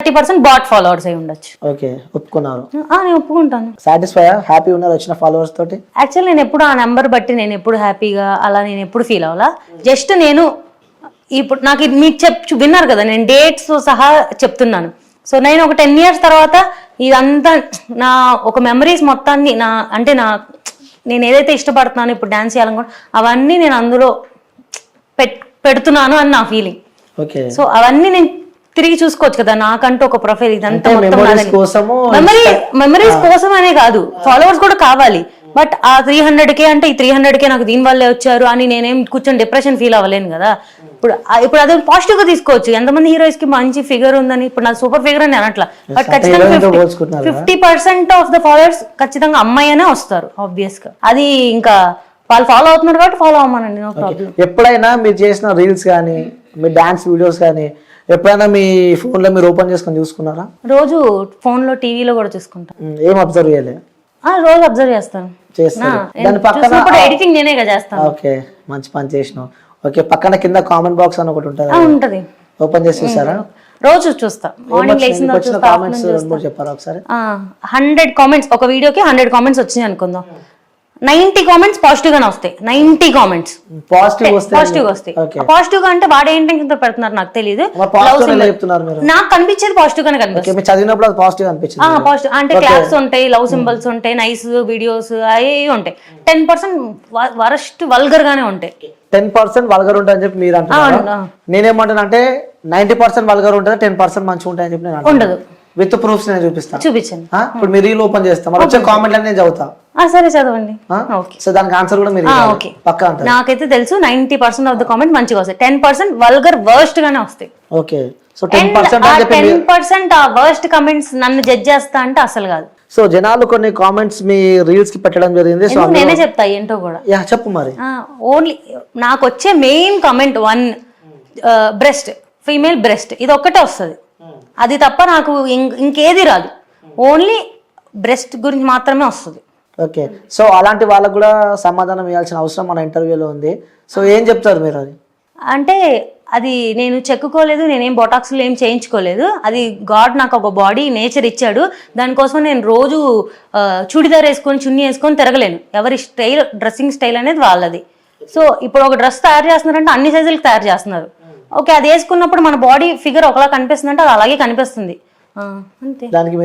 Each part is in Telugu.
30% బాట్ ఫాలోవర్స్ అయి ఉండొచ్చు. ఓకే, ఒప్పుకున్నారు. నేను ఒప్పుకుంటాను. సాటిస్ఫై హ్యాపీ ఉన్నారు వచ్చిన ఫాలోవర్స్ తోటి? యాక్చువల్లీ నేను ఎప్పుడు ఆ నెంబర్ బట్టి నేను ఎప్పుడు హ్యాపీగా అలా నేను ఎప్పుడు ఫీల్ అవ్వాలా. జస్ట్ నేను ఇప్పుడు నాకు ఇది మీకు విన్నారు కదా, నేను డేట్స్ సహా చెప్తున్నాను. సో నేను ఒక 10 years తర్వాత ఇదంతా నా ఒక మెమరీస్ మొత్తాన్ని నేను ఏదైతే ఇష్టపడుతున్నానో ఇప్పుడు డాన్స్ చేయాలనుకుంటా అవన్నీ నేను అందులో పెడుతున్నాను అని నా ఫీలింగ్. ఓకే, సో అవన్నీ నేను తిరిగి చూసుకోవచ్చు కదా, నాకంటూ ఒక ప్రొఫైల్ ఇదంతా మెమరీస్ కోసం అనే కాదు, ఫాలోవర్స్ కూడా కావాలి. బట్ ఆ 300K అంటే ఈ 300K నాకు దీని వల్లే వచ్చారు అని నేనేం కూర్చొని డిప్రెషన్ ఫీల్ అవ్వలేను కదా. ఇప్పుడు అది పాజిటివ్ గా తీసుకోవచ్చు. ఎంతమంది హీరోయిన్స్ కి మంచి ఫిగర్ ఉందని, ఇప్పుడు నాకు సూపర్ ఫిగర్ అని అనట్లా, బట్ ఖచ్చితంగా 50% ఆఫ్ ద ఫాలోవర్స్ ఖచ్చితంగా అమ్మాయి అనే వస్తారు ఆబ్వియస్ గా. అది ఇంకా వాళ్ళు ఫాలో అవుతున్నారు కాబట్టి ఫాలో అవ్వమనండి, నో ప్రాబ్లం. ఎప్పుడైనా మీరు చేసిన రీల్స్ కానీ మీ డాన్స్ వీడియోస్ కానీ ఎప్పుడైనా మీ ఫోన్ లో మీరు ఓపెన్ చేసుకొని చూసుకున్నారా? రోజు ఫోన్ లో టీవీలో కూడా చూసుకుంటాను. ఏం అబ్జర్వ్ చేయలే? రోజు అబ్జర్వ్ చేస్తాను. ఎడిటింగ్ నేనే చేస్తాను. ఓకే, మంచి పని చేసినావు. ఓకే, పక్కన కింద కామెంట్ బాక్స్ అని ఒకటి ఉంటది, ఓపెన్ చేసి చూసారా? రోజు చూస్తా. మార్నింగ్ లేచిన చెప్పారా ఒకసారి? 100 కామెంట్స్ ఒక వీడియోకి 100 కామెంట్స్ వచ్చినాయి అనుకుందాం. 90 కామెంట్స్ పాజిటివ్ గానే వస్తాయి. 90 కామెంట్స్ పాజిటివ్ వస్తాయి. పాజిటివ్ గా అంటే వాడు ఏంటి పెడుతున్నారు నాకు తెలియదు. నాకు కనిపించేది పాజిటివ్ గానే కనిపిస్తుంది. చదివినప్పుడు పాజిటివ్ అనిపించింది. పాజిటివ్ అంటే క్లాప్స్ ఉంటాయి, లవ్ సింబల్స్ ఉంటాయి, నైస్ వీడియోస్ అవి ఉంటాయి. 10% వరస్ట్ వల్గర్ గానే ఉంటాయి. 10% వల్గర్ ఉంటాయని చెప్పి మీరు అంటున్నారు. నేనేమంటాను అంటే 90% వల్గర్ ఉంటుంది, 10% మంచిగా ఉంటాయని చెప్పి నేను ఉండదు. విత్ ప్రూఫ్స్ నేను చూపిస్తాను. చూపించండి. ఇప్పుడు మీరు రీల్ ఓపెన్ చేస్తాం, మరి వచ్చే కామెంట్ నేను చదువుతా. సరే చదవండి. సో దానికి ఆన్సర్ కూడా మీరు పక్కా అంటారు. నాకైతే తెలుసు 90% ఆఫ్ ద కామెంట్ మంచిగా వస్తాయి, 10% వల్గర్ వర్స్ట్ గానే వస్తాయి. ఓకే, సో 10% ఆ వర్స్ట్ కామెంట్స్ నన్ను జడ్జ్ చేస్తా అంటే అసలు కాదు. సో జనాలు కొన్ని కామెంట్స్ మీ రీల్స్ కి పెట్టడం జరిగింది. సో నేనే చెప్తా ఏంటో కూడా. చెప్పు మరి. ఓన్లీ నాకు వచ్చే main comment 1 breast, female breast, ఇది ఒక్కటే వస్తుంది. అది తప్ప నాకు ఇంకేది రాదు. ఓన్లీ బ్రెస్ట్ గురించి మాత్రమే వస్తుంది. ఓకే, సో అలాంటి వాళ్ళకు కూడా సమాధానం ఇవ్వాల్సిన అవసరం మన ఇంటర్వ్యూలో ఉంది. సో ఏం చెప్తారు మీరు? అది అంటే అది నేను చెక్కుకోలేదు, నేనేం బొటాక్స్లో ఏం చేయించుకోలేదు. అది గాడ్ నాకు ఒక బాడీ నేచర్ ఇచ్చాడు. దానికోసం నేను రోజు చుడిదార్ వేసుకొని చున్నీ వేసుకొని తిరగలేను. ఎవరి స్టైల్, డ్రెస్సింగ్ స్టైల్ అనేది వాళ్ళది. సో ఇప్పుడు ఒక డ్రెస్ తయారు చేస్తున్నారంటే అన్ని సైజులకు తయారు చేస్తున్నారు. ఓకే, అది వేసుకున్నప్పుడు మన బాడీ ఫిగర్ ఒకలా కనిపిస్తుంది అంటే అది అలాగే కనిపిస్తుంది, అంతే. దానికి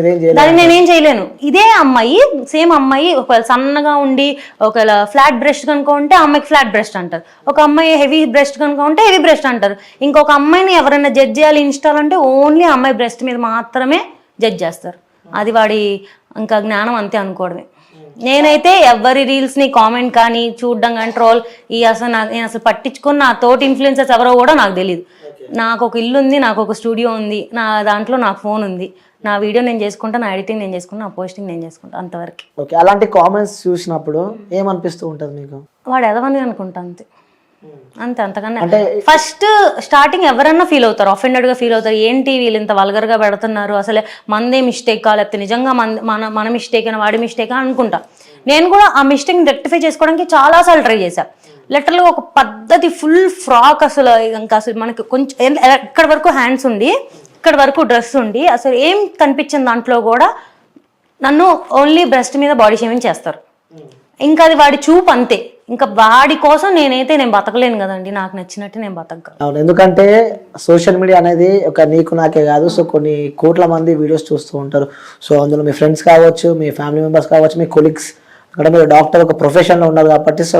నేనేం చేయలేను. ఇదే అమ్మాయి, సేమ్ అమ్మాయి ఒకవేళ సన్నగా ఉండి ఒకవేళ ఫ్లాట్ బ్రెస్ట్ కనుక ఉంటే ఆ అమ్మాయికి ఫ్లాట్ బ్రెస్ట్ అంటారు. ఒక అమ్మాయి హెవీ బ్రెస్ట్ కనుక ఉంటే హెవీ బ్రెస్ట్ అంటారు. ఇంకొక అమ్మాయిని ఎవరైనా జడ్జ్ చేయాలి ఇన్స్టాల్ అంటే ఓన్లీ అమ్మాయి బ్రెస్ట్ మీద మాత్రమే జడ్జ్ చేస్తారు. అది వాడి ఇంకా జ్ఞానం అంతే అనుకోవడమే. నేనైతే ఎవరి రీల్స్ ని కామెంట్ కానీ చూడడం కానీ ట్రోల్ నేను అసలు పట్టించుకొని నా తోటి ఇన్ఫ్లుయెన్సర్స్ ఎవరో కూడా నాకు తెలియదు. నాకు ఒక ఇల్లు ఉంది, నాకు ఒక స్టూడియో ఉంది, నా దాంట్లో నాకు ఫోన్ ఉంది, నా వీడియో నేను చేసుకుంటా, నా ఎడిటింగ్ నేను చేసుకుంటా, నా పోస్టింగ్ నేను చేసుకుంటా, అంతవరకు. ఓకే, అలాంటి కామెంట్స్ చూసినప్పుడు ఏమనిపిస్తూ ఉంటుంది మీకు? వాడు ఎదవని అనుకుంటా, అంతే. అంతకన్నా ఫస్ట్ స్టార్టింగ్ ఎవరన్నా ఫీల్ అవుతారు, అఫెండెడ్ గా ఫీల్ అవుతారు. ఏంటి వీళ్ళు ఇంత వల్గర్ గా పెడుతున్నారు, అసలే మందే మిస్టేక్ లేకపోతే నిజంగా మన మిస్టేక్ అయినా వాడి మిస్టేక్ అనుకుంటా. నేను కూడా ఆ మిస్టేక్ రెక్టిఫై చేసుకోవడానికి చాలా సార్లు ట్రై చేశా. లిటరల్గా ఒక పద్ధతి ఫుల్ ఫ్రాక్, అసలు మనకి కొంచెం ఇక్కడ వరకు హ్యాండ్స్ ఉండి ఇక్కడ వరకు డ్రెస్ ఉండి అసలు ఏం కనిపించింది దాంట్లో కూడా నన్ను ఓన్లీ బ్రెస్ట్ మీద బాడీ షేమింగ్ చేస్తారు. ఇంకా అది వాడి చూపు అంతే. ఇంకా వాడి కోసం నేను బతకలేను కదండి, నాకు నచ్చినట్టు నేను బతకగలను. అవును, ఎందుకంటే సోషల్ మీడియా అనేది ఒక నీకు నాకే కాదు, సో కొన్ని కోట్ల మంది వీడియోస్ చూస్తూ ఉంటారు. సో అందులో మీ ఫ్రెండ్స్ కావచ్చు, మీ ఫ్యామిలీ మెంబర్స్ కావచ్చు, మీ కొలీగ్స్, అక్కడ మీరు డాక్టర్ ఒక ప్రొఫెషన్ లో ఉన్నారు కాబట్టి సో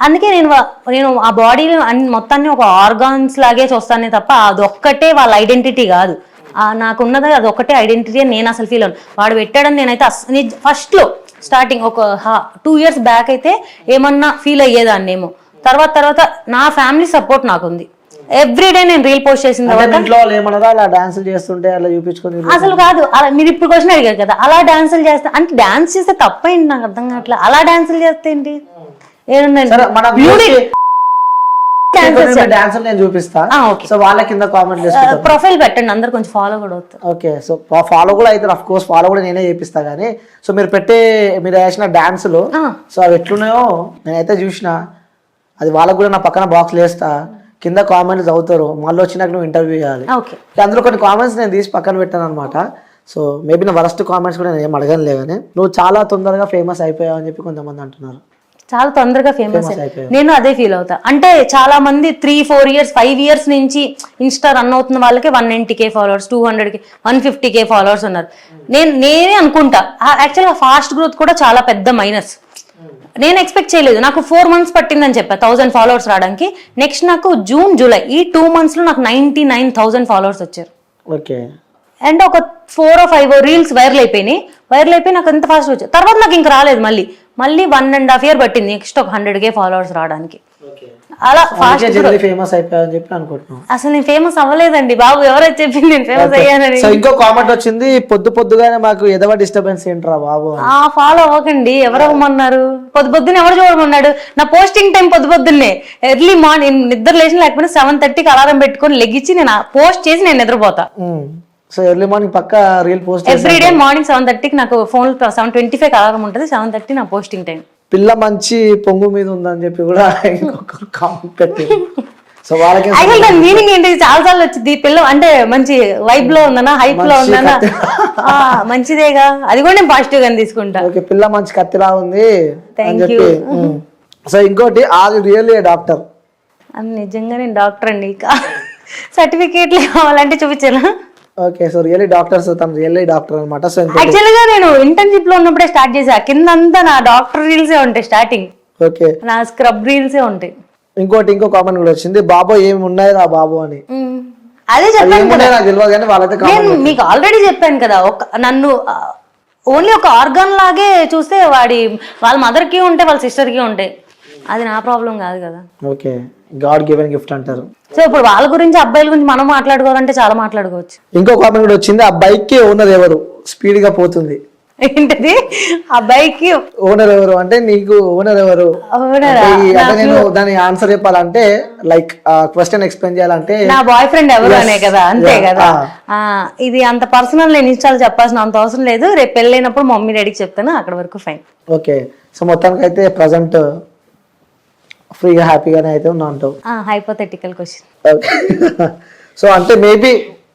అందుకే నేను ఆ బాడీ మొత్తాన్ని ఒక ఆర్గాన్స్ లాగే చూస్తానే తప్ప అదొక్కటే వాళ్ళ ఐడెంటిటీ కాదు. నాకున్నది అది ఒక్కటే ఐడెంటిటీ అని నేను అసలు ఫీల్ అవును. వాడు పెట్టాడని నేనైతే ఫస్ట్ లో స్టార్టింగ్ ఒక 2 years బ్యాక్ అయితే ఏమన్నా ఫీల్ అయ్యేదాన్నేమో. తర్వాత నా ఫ్యామిలీ సపోర్ట్ నాకుంది. ఎవ్రీడే నేను రీల్ పోస్ట్ చేసిన అసలు కాదు. మీరు ఇప్పుడు క్వశ్చన్ అడిగారు కదా, అలా డాన్సులు చేస్తే అంటే డాన్స్ చేస్తే తప్పేంటి నాకు అర్థం కావట్లేదు. అలా డాన్సులు చేస్తే ఏంటి? ప్రొఫైల్ పెట్టండి, అందరు కొంచెం ఫాలో కూడా అవుతారు. ఓకే, సో ఫాలో కూడా అయితే అఫ్ కోర్స్ ఫాలో కూడా నేనే చేపిస్తా. కానీ సో మీరు వేసిన డాన్సులు సో అవి ఎట్లున్నాయో నేనైతే చూసిన, అది వాళ్ళకు కూడా నా పక్కన బాక్స్ వేస్తా. కింద కామెంట్స్ చదువుతారు, మళ్ళీ వచ్చినాక నువ్వు ఇంటర్వ్యూ చేయాలి. ఓకే. అందులో కొన్ని కామెంట్స్ నేను తీసి పక్కన పెట్టాను అనమాట. సో మేబీ నా వరస్ట్ కామెంట్స్ కూడా నేను ఏం అడగనులే, కానీ నువ్వు చాలా తొందరగా ఫేమస్ అయిపోయావు అని చెప్పి కొంతమంది అంటున్నారు. చాలా తొందరగా ఫేమస్ అయిపోయావు. నేను అదే ఫీల్ అవుతా. అంటే చాలా మంది 3-4 years 5 years నుంచి ఇన్స్టా రన్ అవుతున్న వాళ్ళకి 190K followers, 200K 150K followers ఉన్నారు. నేనే అనుకుంటా యాక్చువల్గా ఫాస్ట్ గ్రోత్ కూడా చాలా పెద్ద మైనస్. నేను ఎక్స్పెక్ట్ చేయలేదు. నాకు 4 months పట్టిందని చెప్పా 1000 ఫాలోవర్స్ రావడానికి. నెక్స్ట్ నాకు జూన్ జూలై ఈ 2 months లో నాకు 99,000 ఫాలోవర్స్ వచ్చారు. ఓకే. అండ్ ఒక 4 or 5 రీల్స్ వైరల్ అయిపోయి నాకు ఎంత ఫాస్ట్ వచ్చాయి. తర్వాత నాకు ఇంకా రాలేదు. మళ్ళీ 1.5 year పట్టింది నెక్స్ట్ ఒక 100K ఫాలోవర్స్ రావడానికి. అలా ఫాస్ట్ ఫేమస్ అయిపోయావు అని చెప్పి అనుకుంటున్నాను. అసలు నేను ఫేమస్ అవ్వలేదండి బాబు, ఎవరైతే చెప్పింది నేను ఫేమస్ అయ్యానని. సో ఇంకో కామెంట్ వచ్చింది, పొద్దుగానే మాకు ఎదవ డిస్టర్బెన్స్ ఏంట్రా బాబు. ఫాలో అవ్వకండి, ఎవరు అవ్వమన్నారు? పొద్దున్నే ఎవరు చూడమన్నాడు? నా పోస్టింగ్ టైం పొద్దున్నే ఎర్లీ మార్నింగ్, నిద్ర లేచిన లేకపోతే 7:30కి అలారం పెట్టుకొని లెగ్గించి నేను పోస్ట్ చేసి నేను నిద్రపోతా. సో ఎర్లీ మార్నింగ్ పక్క reel post every day morning 7:30కి నాకు ఫోన్ 7:25 అలారం ఉంటుంది. 7:30 నా పోస్టింగ్ టైం. పిల్ల మంచి పొంగు మీద ఉందని చెప్పి కూడా ఇంకొక కామెంట్ పెట్టి. సో వాళ్ళకి దాని మీనింగ్ ఏంటి? చాలా సార్లు వచ్చింది పిల్ల అంటే మంచి వైబ్ లో ఉందనా, హైప్ లో ఉందనా, మంచిదేగా, అది కూడా నేను పాజిటివ్ గా తీసుకుంటా. ఓకే, పిల్ల మంచి కత్తిలా ఉంది అని చెప్పి. సో ఇంకోటి, are you really a doctor? నిజంగా నేను డాక్టర్ అండి. సర్టిఫికేట్లు కావాలంటే చూపించాను. ఓకే. సో రియల్లీ డాక్టర్స్, తను రియల్లీ డాక్టర్ అనమాట. సో యాక్చువల్ గా నేను ఇంటర్న్షిప్ లో ఉన్నప్పుడే స్టార్ట్ చేసా. కిందంతా నా డాక్టర్ రీల్సే ఉంటాయి స్టార్టింగ్. ఓకే. నా స్క్రబ్ రీల్సే ఉంటాయి. ఇంకో కామెంట్ కూడా వచ్చింది, బాబు ఏమి ఉన్నాయి రా బాబు అని. అదే చెప్పాను కదా, నాకు తెలియదు కానీ వాళ్ళైతే నేను మీకు ఆల్రెడీ చెప్పాను కదా, నన్ను ఓన్లీ ఒక ఆర్గాన్ లాగే చూస్తే వాళ్ళ మదర్ కి ఉంటాయి, వాళ్ళ సిస్టర్ కి ఉంటాయి. అది నా ప్రాబ్లం కాదు కదా. ఓకే, గాడ్ గివెన్ గిఫ్ట్ అంటారు. సో ఇప్పుడు వాళ్ళ గురించి, అబ్బాయిల గురించి మనం మాట్లాడుకోవాలంటే చాలా మాట్లాడుకోవచ్చు. ఇంకో కామెంట్ కూడా వచ్చింది, ఆ బైక్ కి ఓనర్ ఎవరు? స్పీడ్ గా పోతుంది. ఏంటది? ఆ బైక్ కి ఓనర్ ఎవరు అంటే, నీకు ఓనర్ ఎవరు? నేను దాని ఆన్సర్ చెప్పాలంటే, లైక్ క్వశ్చన్ ఎక్స్ప్లెయిన్ చేయాలంటే నా బాయ్ ఫ్రెండ్ ఎవరు అనే కదా, అంతే కదా. ఇది అంత పర్సనల్ నేను ఇన్స్టాల్ చెప్పాల్సిన అంత అవసరం లేదు. రేపు పెళ్ళైనప్పుడు మమ్మీ డాడీకి చెప్తాను, అక్కడ వరకు ఫైన్. ఓకే. సో మొత్తానికి అయితే ప్రజెంట్ ఫ్రీగా హ్యాపీగానే అయితే ఉన్నా అంటావు. Hypothetical question. సో అంటే మేబీ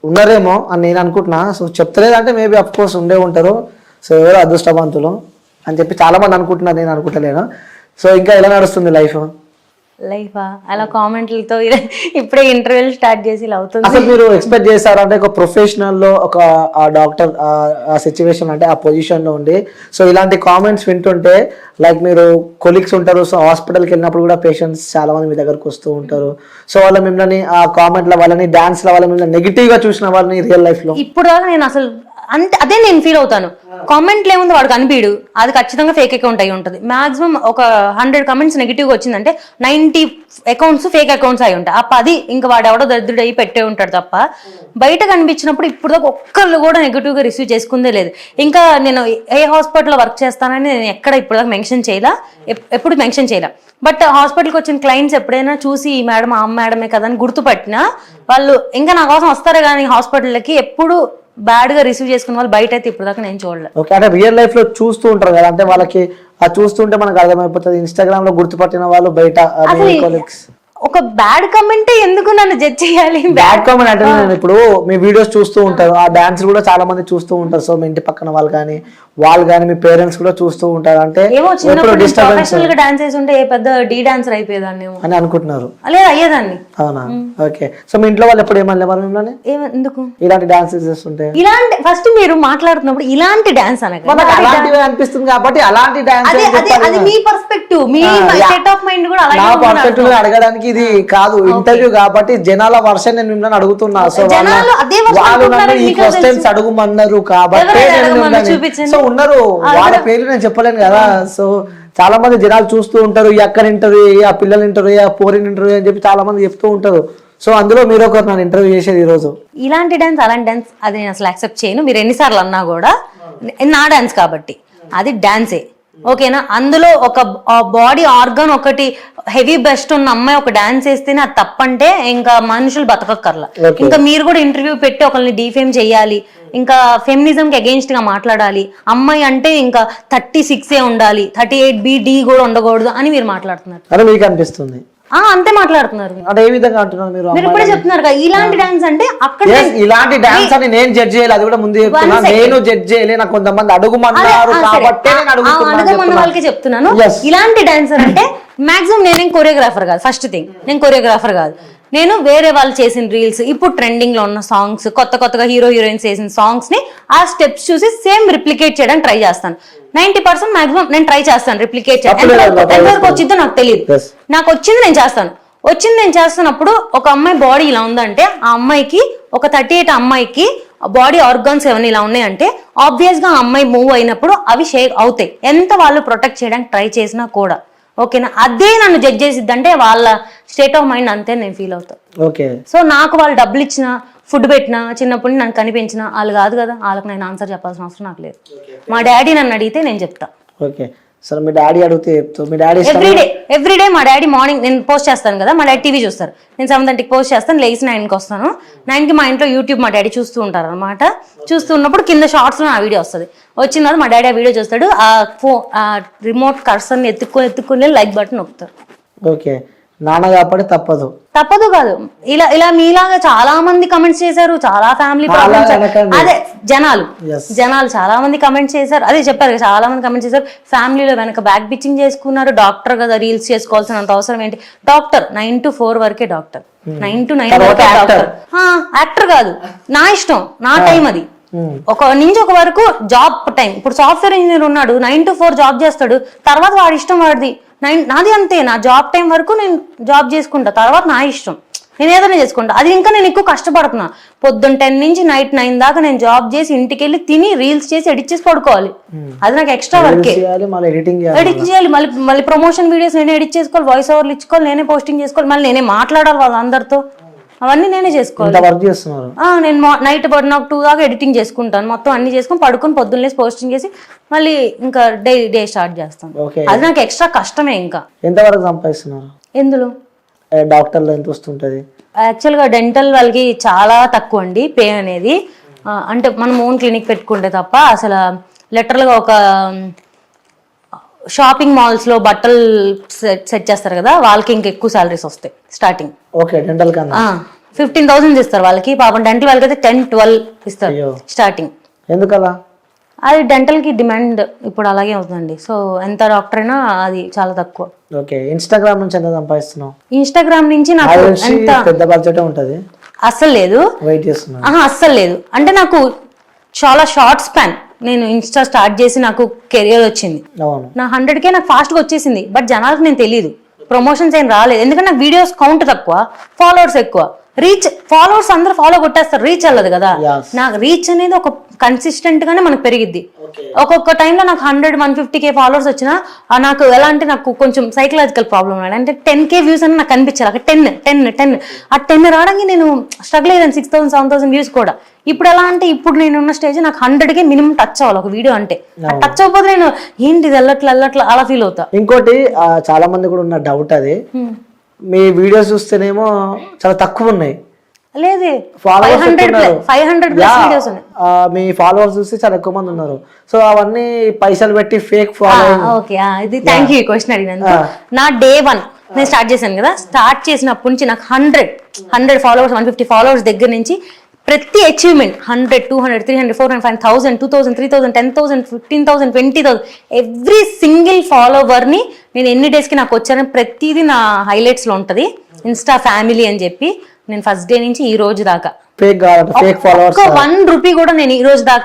ఉన్నారేమో అని నేను అనుకుంటున్నా. సో చెప్తలేదంటే మేబీ అఫ్ కోర్స్ ఉండే ఉంటారు. సో ఎవరు అదృష్టవంతులు అని చెప్పి చాలా మంది అనుకుంటున్నారు, నేను అనుకుంటలేను. సో ఇంకా ఎలా నడుస్తుంది లైఫా? అలా కామెంట్లతో ఇప్పుడే ఇంటర్వ్యూలు స్టార్ట్ చేసి ఇలా అవుతుంది. అసలు మీరు ఎక్స్పెక్ట్ చేశారు అంటే, ఒక ప్రొఫెషనల్ లో ఒక డాక్టర్ ఆ సిచ్యువేషన్ అంటే ఆ పొజిషన్ లో ఉండి, సో ఇలాంటి కామెంట్స్ వింటుంటే, లైక్ మీరు కొలీగ్స్ ఉంటారు, సో హాస్పిటల్కి వెళ్ళినప్పుడు కూడా పేషెంట్స్ చాలా మంది మీ దగ్గరకు వస్తూ ఉంటారు. సో వాళ్ళ మిమ్మల్ని ఆ కామెంట్ల వాళ్ళని, డాన్స్ల వాళ్ళ మిమ్మల్ని నెగిటివ్ గా చూసిన వాళ్ళని రియల్ లైఫ్ లో ఇప్పుడు దాకా నేను అసలు అదే నేను ఫీల్ అవుతాను. కామెంట్లు ఏముంది, వాడు కనిపించడు, అది ఖచ్చితంగా ఫేక్ అకౌంట్ అయి ఉంటుంది. మాక్సిమం ఒక 100 comments నెగిటివ్గా వచ్చిందంటే 90 accounts ఫేక్ అకౌంట్స్ అయి ఉంటాయి. ఆ 10 ఇంకా వాడు ఎవడో దరిద్రుడు అయ్యి పెట్టే ఉంటాడు తప్ప, బయట కనిపించినప్పుడు ఇప్పుడు దాకా ఒక్కళ్ళు కూడా నెగిటివ్గా రిసీవ్ చేసుకుందే లేదు. ఇంకా నేను ఏ హాస్పిటల్లో వర్క్ చేస్తానని నేను ఎక్కడ ఇప్పుడు దాకా మెన్షన్ చేయలే, ఎప్పుడు మెన్షన్ చేయలే. బట్ హాస్పిటల్కి వచ్చిన క్లయింట్స్ ఎప్పుడైనా చూసి ఈ మేడం ఆ మేడమే కదా అని గుర్తుపట్టినా వాళ్ళు ఇంకా నా కోసం వస్తారు. కానీ హాస్పిటల్కి ఎప్పుడు బ్యాడ్ గా రిసీవ్ చేసుకున్న వాళ్ళు బయట అయితే ఇప్పుడు దాకా నేను చూడలేదు. ఓకే. అంటే రియల్ లైఫ్ లో చూస్తూ ఉంటారు కదా, అంటే వాళ్ళకి ఆ చూస్తుంటే మనకు అర్థమైపోతుంది. ఇన్స్టాగ్రామ్ లో గుర్తుపట్టిన వాళ్ళు బయట ఒక బ్యాడ్ కమెంట్ ఎందుకు నన్ను జడ్జ్ చేయాలి? బ్యాడ్ కామెంట్ అంటే, నేను ఇప్పుడు మీ వీడియోస్ చూస్తూ ఉంటారు, ఆ డాన్స్ కూడా చాలా మంది చూస్తూ ఉంటారు. సో మీ ఇంటి పక్కన వాళ్ళు కానీ మీ పేరెంట్స్ కూడా చూస్తూ ఉంటారు. అంటే డాన్స్ చేసి ఉంటే ఏ పెద్ద డీ డాన్సర్ అయిపోయేదాన్ని అని అనుకుంటున్నారు. లేదు, అయ్యేదాన్ని. అవునా? ఓకే. సో మీ ఇంట్లో వాళ్ళు ఎప్పుడు ఏమన్నా మిమ్మల్ని ఎందుకు ఇలాంటి డాన్సెస్ చేస్తుంటే? ఇలాంటి ఫస్ట్ మీరు మాట్లాడుతున్నప్పుడు ఇలాంటి డాన్స్ అలాంటివి అనిపిస్తుంది కాబట్టి అలాంటి డాన్స్, అది మీ పర్స్పెక్టివ్, మీ సెట్ ఆఫ్ మైండ్ కూడా నా పర్స్పెక్టివ్ అడగడానికి ఇది కాదు, ఇంటర్వ్యూ కాబట్టి జనాల వర్షన్ నేను మిమ్మల్ని అడుగుతున్నా. సో వాళ్ళు నన్ను ఈ క్వశ్చన్స్ అడుగుమన్నారు కాబట్టి సో ఉన్నారు, వాళ్ళ పేర్లు నేను చెప్పలేను కదా. సో చాలా మంది జనాలు చూస్తూ ఉంటారు, ఈ అక్కని ఇంటర్వ్యూ, ఆ పిల్లలు ఇంటర్వ్యూ, ఆ పోరిన్ ఇంటర్వ్యూ అని చెప్పి చాలా మంది చెప్తూ ఉంటారు. సో అందులో మీరు ఒకరు నన్ను ఇంటర్వ్యూ చేసేది ఈ రోజు. ఇలాంటి డాన్స్ అలాంటి డాన్స్ అది నేను అసలు యాక్సెప్ట్ చేయను. మీరు ఎన్నిసార్లు అన్నా కూడా నా డాన్స్ కాబట్టి అది డాన్సే, ఓకేనా? అందులో ఒక బాడీ ఆర్గన్ ఒకటి హెవీ బెస్ట్ ఉన్న అమ్మాయి ఒక డాన్స్ వేస్తేనే అది తప్పంటే ఇంకా మనుషులు బతకక్కర్లా. ఇంకా మీరు కూడా ఇంటర్వ్యూ పెట్టి ఒకరిని డిఫేమ్ చేయాలి, ఇంకా ఫెమినిజం కి అగేన్స్ట్ గా మాట్లాడాలి, అమ్మాయి అంటే ఇంకా 36 ఉండాలి, 38B D కూడా ఉండకూడదు అని మీరు మాట్లాడుతున్నారు. అని మీకు అనిపిస్తుంది? అంతే మాట్లాడుతున్నారు. అంటే ఏ విధంగా అంటున్నారు మీరు? మీరు ఇప్పుడే చెప్తున్నారు కదా ఇలాంటి డాన్స్ అంటే అక్కడ ఇలాంటి డాన్స్ అని నేను జడ్జ్ చేయాలి, అది కూడా ముందు చెప్తున్నా. నేను జడ్జ్ చేయలే, నాకు కొంతమంది అడుగుమన్నారు కాబట్టి నేను అడుగుమన్న వాళ్ళకి చెప్తున్నాను. ఇలాంటి డాన్సర్ అంటే మాక్సిమం నేనేం కొరియోగ్రాఫర్ కాదు. ఫస్ట్ థింగ్, నేను కొరియోగ్రాఫర్ కాదు. నేను వేరే వాళ్ళు చేసిన రీల్స్, ఇప్పుడు ట్రెండింగ్ లో ఉన్న సాంగ్స్, కొత్తగా హీరోయిన్స్ చేసిన సాంగ్స్ ని ఆ స్టెప్స్ చూసి సేమ్ రిప్లికేట్ చేయడానికి ట్రై చేస్తాను. 90% మాక్సిమం నేను ట్రై చేస్తాను రిప్లికేట్ చేయడం. ఎంతవరకు వచ్చిందో నాకు తెలియదు, నాకు వచ్చింది నేను చేస్తాను. నేను చేస్తున్నప్పుడు ఒక అమ్మాయి బాడీ ఇలా ఉందంటే ఆ అమ్మాయికి ఒక 38 అమ్మాయికి బాడీ ఆర్గాన్స్ ఏమైనా ఇలా ఉన్నాయంటే ఆబ్వియస్ గా ఆ అమ్మాయి మూవ్ అయినప్పుడు అవి షేక్ అవుతాయి, ఎంత వాళ్ళు ప్రొటెక్ట్ చేయడానికి ట్రై చేసినా కూడా. ఓకేనా? అదే నన్ను జడ్జ్ చేసిద్ది అంటే వాళ్ళ స్టేట్ ఆఫ్ మైండ్ అంతే నేను ఫీల్ అవుతాను. ఓకే. సో నాకు వాళ్ళు డబ్బులు ఇచ్చిన, ఫుడ్ పెట్టినా, చిన్నప్పుడు నన్ను కనిపించిన వాళ్ళు కాదు కదా, వాళ్ళకి నేను ఆన్సర్ చెప్పాల్సిన అవసరం నాకు లేదు. మా డాడీ నన్ను అడిగితే నేను చెప్తా. ఓకే. సరే, మీ డాడీ అడిగితే చెప్తావు? మీ డాడీ ఎవ్రీడే మా డాడీ మార్నింగ్ నేను పోస్ట్ చేస్తాను కదా, మా డాడీ టీవీ చూస్తారు. నేను 7:30కి పోస్ట్ చేస్తాను, లేచి 9కి వస్తాను. 9కి మా ఇంట్లో యూట్యూబ్ మా డాడీ చూస్తూ ఉంటారు అనమాట. చూస్తున్నప్పుడు కింద షార్ట్స్ లో ఆ వీడియో వస్తుంది. వచ్చిన తర్వాత మా డాడీ ఆ వీడియో చూస్తాడు, ఆ రిమోట్ కర్సర్ని ఎత్తుక్కొని లైక్ బటన్ నొక్కుతారు. ఓకే. నాన్న కాబట్టి తప్పదు కాదు. ఇలా మీలాగా చాలా మంది కమెంట్స్ చేశారు, చాలా ఫ్యామిలీ ప్రాబ్లమ్స్. అదే జనాలు చాలా మంది కమెంట్స్ చేశారు, అదే చెప్పారు కదా, చాలా మంది కమెంట్స్ చేశారు. ఫ్యామిలీలో వెనక బ్యాక్ బిచ్చింగ్ చేసుకున్నారు. డాక్టర్ కదా, రీల్స్ చేసుకోవాల్సినంత అవసరం ఏంటి? డాక్టర్ 9 to 4 వరకే డాక్టర్, 9 to 9 వరకే డాక్టర్. యాక్టర్ కాదు, నా ఇష్టం, నా టైం అది. ఒక నుంచి ఒక వరకు జాబ్ టైం. ఇప్పుడు సాఫ్ట్వేర్ ఇంజనీర్ ఉన్నాడు, 9 to 4 జాబ్ చేస్తాడు, తర్వాత వాడి ఇష్టం వాడిది. నాది అంతే, నా జాబ్ టైం వరకు నేను జాబ్ చేసుకుంటా, తర్వాత నా ఇష్టం, నేను ఏదైనా చేసుకుంటా. అది ఇంకా నేను ఎక్కువ కష్టపడుతున్నా. పొద్దున్న 10 నుంచి నైట్ 9 దాకా నేను జాబ్ చేసి ఇంటికి వెళ్ళి తిని రీల్స్ చేసి ఎడిట్ చేసి పడుకోవాలి. అది నాకు ఎక్స్ట్రా వర్కే. ఎడిట్ చేయాలి, మళ్ళీ ప్రమోషన్ వీడియోస్ నేనే ఎడిట్ చేసుకోవాలి, వాయిస్ ఓవర్లు ఇచ్చుకోవాలి, నేనే పోస్టింగ్ చేసుకోవాలి, మళ్ళీ నేనే మాట్లాడాలి వాళ్ళందరితో, అవన్నీ నేనే చేసుకోవాలి. నేను నైట్ నాకు 2 దాకా ఎడిటింగ్ చేసుకుంటాను, మొత్తం అన్ని చేసుకుని పడుకుని పొద్దున్న లేసి పోస్టింగ్ చేసి మళ్ళీ ఇంకా డే స్టార్ట్ చేస్తాను. అది నాకు ఎక్స్ట్రా కష్టమే. ఇంకా ఎంతవరకు సంపాదిస్తున్నారు? ఎందులో? డాక్టర్లో ఎంత వస్తుంటది? యాక్చువల్గా డెంటల్ వాళ్ళకి చాలా తక్కువ అండి పే అనేది. అంటే మనం ఓన్ క్లినిక్ పెట్టుకుంటే తప్ప అసలు లిటరల్గా ఒక షాపింగ్ మాల్స్ లో బట్టలు సెట్ చేస్తారు కదా, వాళ్ళకి ఇంకా ఎక్కువ సాలరీస్ వస్తాయి స్టార్టింగ్. ఓకే. డెంటల్ కన్నా 15,000 ఇస్తారు వాళ్ళకి. పాపం డెంటల్ వాళ్ళకి అయితే 10-12 ఇస్తారు స్టార్టింగ్. ఎందుకలా? అది డెంటల్ కి డిమాండ్ ఇప్పుడు అలాగే అవుతుందండి. సో ఎంత డాక్టర్ అయినా అది చాలా తక్కువ. ఓకే. ఇన్స్టాగ్రామ్ నుంచి ఎంత సంపాదిస్తున్నావు? ఇన్స్టాగ్రామ్ నుంచి నాకు ఎంత పెద్ద బడ్జెట్ ఉంటది? అస్సలు లేదు. వెయిట్ చేస్తున్నా? అస్సలు లేదు. అంటే నాకు చాలా షార్ట్ స్పాన్. నేను ఇన్స్టా స్టార్ట్ చేసి నాకు కెరియర్ వచ్చింది, నా 100K నాకు ఫాస్ట్ గా వచ్చేసింది. బట్ జనాలకు నేను తెలియదు, ప్రమోషన్స్ ఏం రాలేదు. ఎందుకంటే నాకు వీడియోస్ కౌంట్ తక్కువ, ఫాలోవర్స్ ఎక్కువ. రీచ్, ఫాలోవర్స్ అందరూ ఫాలో కొట్టేస్తారు, రీచ్ వెళ్ళదు కదా. నాకు రీచ్ అనేది ఒక కన్సిస్టెంట్ గానే మనకు పెరిగిద్ది. ఒక్కొక్క టైంలో నాకు 100-150K ఫాలోవర్స్ వచ్చినా నాకు ఎలా అంటే నాకు కొంచెం సైకలాజికల్ ప్రాబ్లం అంటే 10K వ్యూస్ అని నాకు కనిపించాలి. అక్కడ 10 ఆ 10 రావడానికి నేను స్ట్రగుల్ అయ్యాను. 6,000-7,000 వ్యూస్ కూడా. ఇప్పుడు ఎలా అంటే ఇప్పుడు నేను ఉన్న స్టేజ్ నాకు 100K మినిమం టచ్ అవ్వాలి ఒక వీడియో అంటే. టచ్ అవ్వకపోతే నేను ఏంటి వెళ్ళట్లా అలా ఫీల్ అవుతా. ఇంకోటి చాలా మంది కూడా ఉన్న డౌట్, అది మీ వీడియోస్ చూస్తేనేమో చాలా తక్కువ ఉన్నాయి. లేదే 500+ వీడియోస్ ఉన్నాయి. మీ ఫాలోవర్స్ చూస్తే చాలా ఎక్కువ మంది ఉన్నారు. సో అవన్నీ పైసలు పెట్టి ఫేక్ ఫాలోయింగ్. ఓకే, ఇది థ్యాంక్ యూ క్వశ్చన్ అడిగినందుకు. నా Day 1 నేను స్టార్ట్ చేశాను కదా, స్టార్ట్ చేసినప్పటి నుంచి నాకు 100 ఫాలోవర్స్, 150 ఫాలోవర్స్ దగ్గర నుంచి ప్రతి అచీవ్మెంట్ 100, 200, 300, 400, 5,000, 2,000, 3,000, 10,000, 15,000, 20,000 ఎవ్రీ సింగిల్ ఫాలోవర్ ని నేను ఎన్ని డేస్ కి నాకు వచ్చానని ప్రతిదీ నా హైలైట్స్ లో ఉంటది. ఇన్స్టా ఫ్యామిలీ అని చెప్పి నేను ఫస్ట్ డే నుంచి ఈ రోజు దాకా ఫేక్ ఫాలోవర్స్ 1 రూపీ కూడా నేను ఈ రోజు దాకా